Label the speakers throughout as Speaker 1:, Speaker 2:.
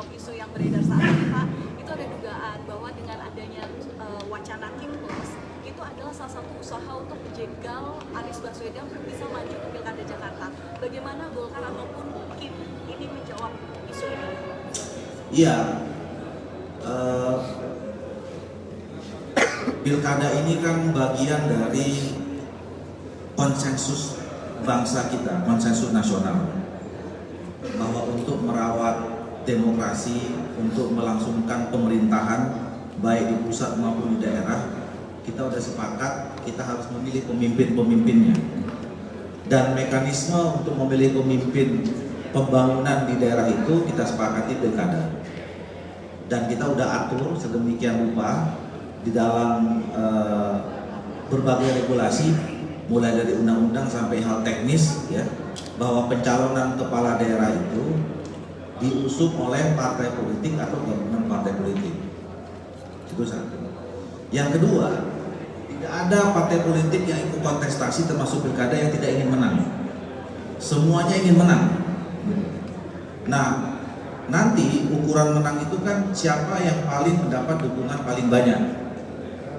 Speaker 1: menjawab isu yang beredar saat ini, Pak, itu ada dugaan bahwa dengan adanya wacana Kim Plus itu adalah salah satu usaha untuk menjegal Anies Baswedan bisa maju ke Pilkada Jakarta. Bagaimana Golkar ataupun Kim ini menjawab isu ini?
Speaker 2: Iya, Pilkada ini kan bagian dari konsensus bangsa kita, konsensus nasional, bahwa untuk merawat demokrasi, untuk melangsungkan pemerintahan baik di pusat maupun di daerah, kita sudah sepakat kita harus memilih pemimpin-pemimpinnya, dan mekanisme untuk memilih pemimpin pembangunan di daerah itu kita sepakati pilkada, dan kita udah atur sedemikian rupa di dalam berbagai regulasi, mulai dari undang-undang sampai hal teknis, ya, bahwa pencalonan kepala daerah itu diusung oleh partai politik atau gabungan partai politik. Itu satu. Yang kedua, tidak ada partai politik yang ikut kontestasi termasuk pilkada yang tidak ingin menang. Semuanya ingin menang. Nah, nanti ukuran menang itu kan siapa yang paling mendapat dukungan paling banyak.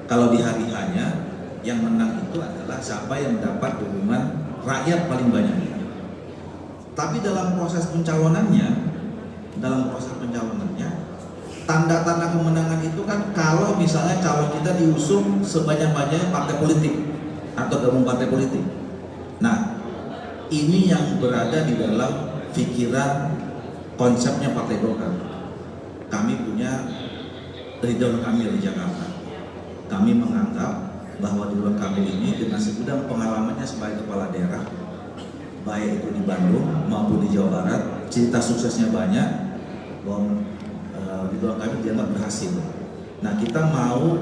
Speaker 2: Kalau di hari hanya yang menang itu adalah siapa yang mendapat dukungan rakyat paling banyak. Tapi dalam proses pencalonannya, tanda-tanda kemenangan itu kan kalau misalnya calon kita diusung sebanyak-banyaknya partai politik atau gabung partai politik. Nah, ini yang berada di dalam pikiran konsepnya Partai Golkar. Kami punya Ridwan Kamil di Jakarta. Kami menganggap bahwa Ridwan Kamil ini dengan segudang pengalamannya sebagai kepala daerah, baik itu di Bandung maupun di Jawa Barat, cerita suksesnya banyak, bahwa Ridwan Kamil dianggap berhasil. Nah, kita mau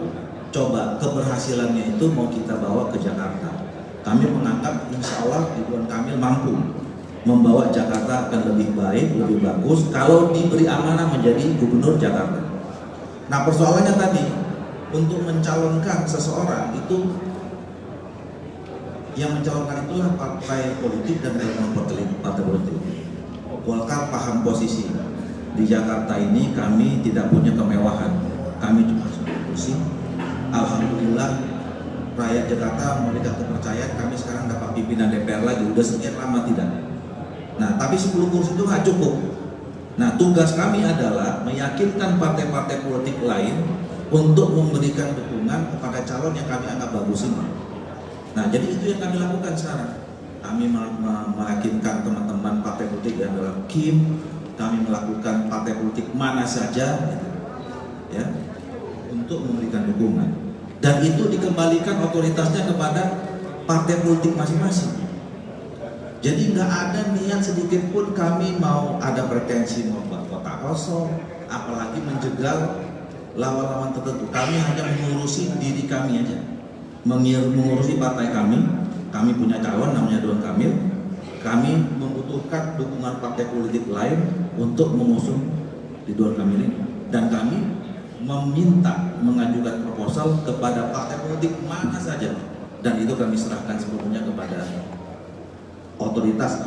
Speaker 2: coba keberhasilannya itu mau kita bawa ke Jakarta. Kami menganggap insya Allah Ridwan Kamil mampu membawa Jakarta akan lebih baik, lebih bagus kalau diberi amanah menjadi gubernur Jakarta. Nah, persoalannya tadi, untuk mencalonkan seseorang itu, yang mencalonkan itulah partai politik dan partai politik. Golkar paham posisi. Di Jakarta ini kami tidak punya kemewahan. Kami cuma kursi. Alhamdulillah rakyat Jakarta memberikan kepercayaan, kami sekarang dapat pimpinan DPR lagi, udah sekian lama tidak. Nah, tapi 10 kursi itu nggak cukup. Nah, tugas kami adalah meyakinkan partai-partai politik lain untuk memberikan dukungan kepada calon yang kami anggap bagus ini. Nah, jadi itu yang kami lakukan sekarang. Kami meyakinkan teman-teman partai politik yang dalam Kim, kami melakukan partai politik mana saja, gitu, ya, untuk memberikan dukungan. Dan itu dikembalikan otoritasnya kepada partai politik masing-masing. Jadi nggak ada niat sedikit pun kami mau ada pretensi membuat kota kosong, apalagi menjegal lawan-lawan tertentu. Kami hanya mengurusi diri kami aja, mengurusi partai kami. Kami punya calon namanya Ridwan Kamil. Kami membutuhkan dukungan partai politik lain untuk mengusung Ridwan Kamil ini. Dan kami meminta mengajukan proposal kepada partai politik mana saja. Dan itu kami serahkan sepenuhnya kepada otoritas